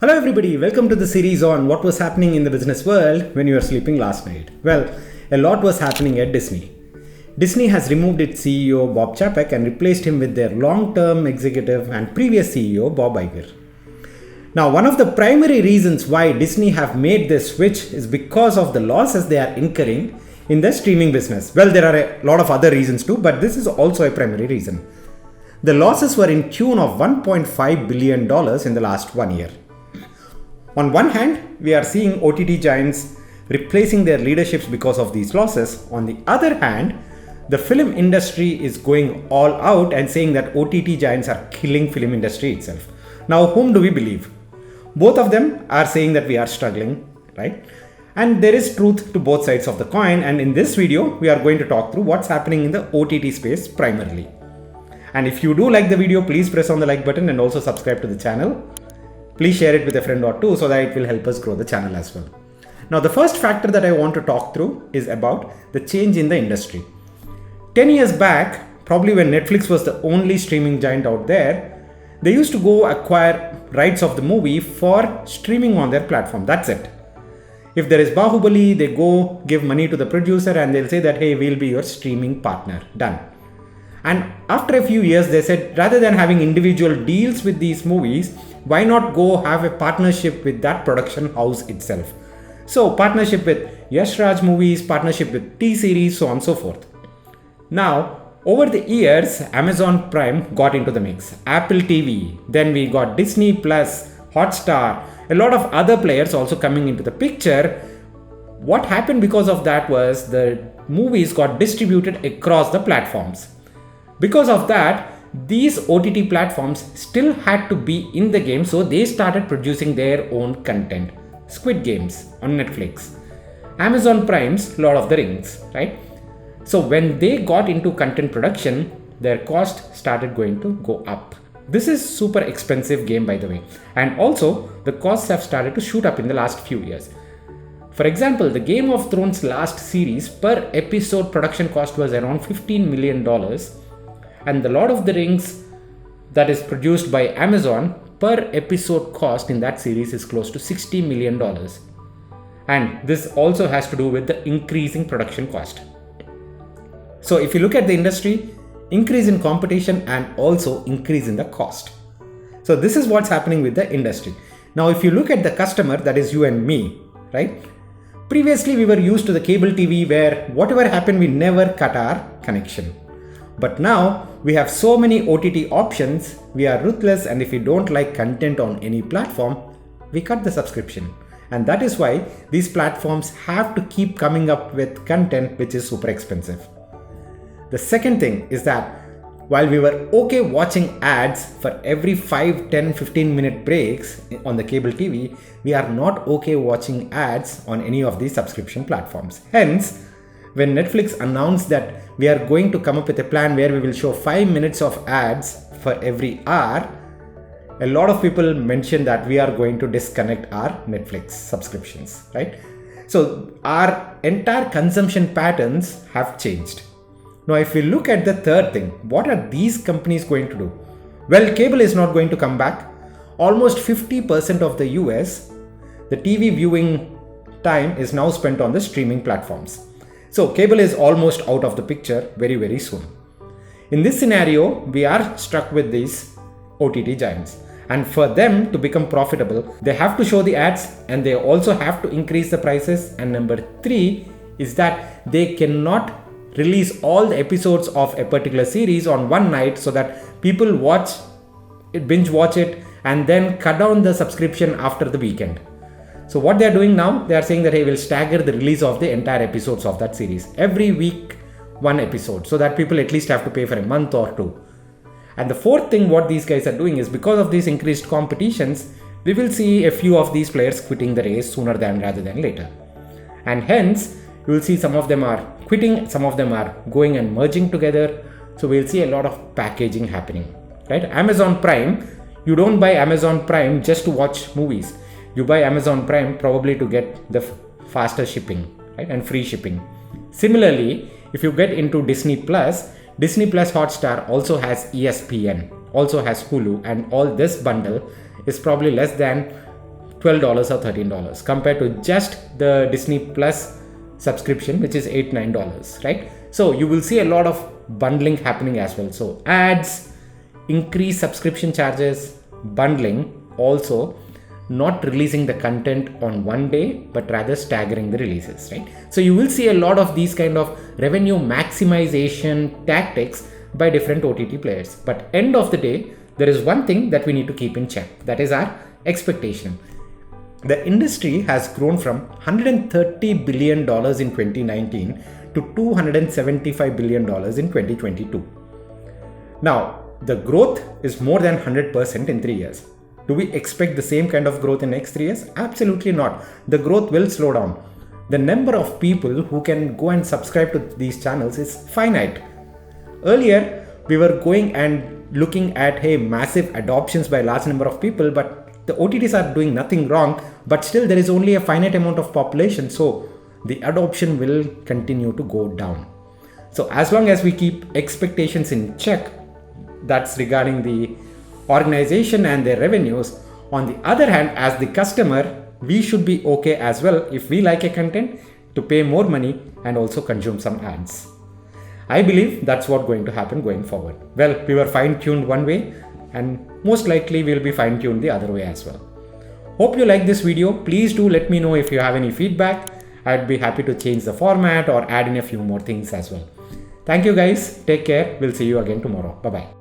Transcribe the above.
Hello everybody, welcome to the series on what was happening in the business world when you were sleeping last night. Well, a lot was happening at Disney. Disney has removed its CEO Bob Chapek and replaced him with their long-term executive and previous CEO Bob Iger. Now, one of the primary reasons why Disney have made this switch is because of the losses they are incurring in the streaming business. Well, there are a lot of other reasons too, but this is also a primary reason. The losses were in tune of $1.5 billion in the last 1 year. On one hand, we are seeing OTT giants replacing their leaderships because of these losses. On the other hand, the film industry is going all out and saying that OTT giants are killing film industry itself. Now, whom do we believe? Both of them are saying that we are struggling, right? And there is truth to both sides of the coin. And in this video, we are going to talk through what's happening in the OTT space primarily. And if you do like the video, please press on the like button and also subscribe to the channel. Please share it with a friend or two so that it will help us grow the channel as well. Now, the first factor that I want to talk through is about the change in the industry. 10 years back, probably when Netflix was the only streaming giant out there, they used to go acquire rights of the movie for streaming on their platform. That's it. If there is Bahubali, they go give money to the producer and they'll say that, hey, we'll be your streaming partner. Done. And after a few years, they said, rather than having individual deals with these movies, why not go have a partnership with that production house itself? So partnership with Yash Raj movies, partnership with T-series, so on and so forth. Now, over the years, Amazon Prime got into the mix. Apple TV, then we got Disney Plus, Hotstar, a lot of other players also coming into the picture. What happened because of that was the movies got distributed across the platforms. Because of that, these OTT platforms still had to be in the game, so they started producing their own content. Squid Games on Netflix, Amazon Prime's Lord of the Rings, right? So when they got into content production, their cost started going to go up. This is super expensive game, by the way. And also, the costs have started to shoot up in the last few years. For example, the Game of Thrones last series per episode production cost was around $15 million. And the Lord of the Rings that is produced by Amazon per episode cost in that series is close to $60 million. And this also has to do with the increasing production cost. So if you look at the industry, increase in competition and also increase in the cost. So this is what's happening with the industry. Now, if you look at the customer, that is you and me, right? Previously, we were used to the cable TV where whatever happened, we never cut our connection. But now we have so many OTT options, we are ruthless, and if we don't like content on any platform, we cut the subscription. And that is why these platforms have to keep coming up with content which is super expensive. The second thing is that while we were okay watching ads for every 5, 10, 15 minute breaks on the cable TV, we are not okay watching ads on any of these subscription platforms. Hence, when Netflix announced that we are going to come up with a plan where we will show 5 minutes of ads for every hour, a lot of people mentioned that we are going to disconnect our Netflix subscriptions, right? So our entire consumption patterns have changed. Now, if we look at the third thing, what are these companies going to do? Well, cable is not going to come back. Almost 50% of the US, the TV viewing time is now spent on the streaming platforms. So cable is almost out of the picture very, very soon. In this scenario, we are stuck with these OTT giants. And for them to become profitable, they have to show the ads and they also have to increase the prices. And number 3 is that they cannot release all the episodes of a particular series on one night so that people watch it, binge watch it, and then cut down the subscription after the weekend. So what they are doing now, they are saying that they will stagger the release of the entire episodes of that series. Every week, one episode, so that people at least have to pay for a month or two. And the fourth thing what these guys are doing is because of these increased competitions, we will see a few of these players quitting the race sooner than rather than later. And hence, you will see some of them are quitting, some of them are going and merging together. So we'll see a lot of packaging happening, right? Amazon Prime, you don't buy Amazon Prime just to watch movies. You buy Amazon Prime probably to get the faster shipping, right? And free shipping. Similarly, if you get into Disney Plus Hotstar also has ESPN, also has Hulu, and all this bundle is probably less than $12 or $13 compared to just the Disney Plus subscription, which is $8, $9, right? So you will see a lot of bundling happening as well. So ads, increased subscription charges, bundling, also not releasing the content on one day, but rather staggering the releases, right? So you will see a lot of these kind of revenue maximization tactics by different OTT players. But end of the day, there is one thing that we need to keep in check. That is our expectation. The industry has grown from $130 billion in 2019 to $275 billion in 2022. Now, the growth is more than 100% in 3 years. Do we expect the same kind of growth in next 3 years? Absolutely not. The growth will slow down. The number of people who can go and subscribe to these channels is finite. Earlier, we were going and looking at massive adoptions by a large number of people, but the OTTs are doing nothing wrong, but still there is only a finite amount of population, so the adoption will continue to go down. So as long as we keep expectations in check, that's regarding the organization and their revenues. On the other hand, as the customer, we should be okay as well if we like a content to pay more money and also consume some ads. I believe that's what's going to happen going forward. Well, we were fine-tuned one way and most likely we'll be fine-tuned the other way as well. Hope you like this video. Please do let me know if you have any feedback. I'd be happy to change the format or add in a few more things as well. Thank you guys. Take care. We'll see you again tomorrow. Bye-bye.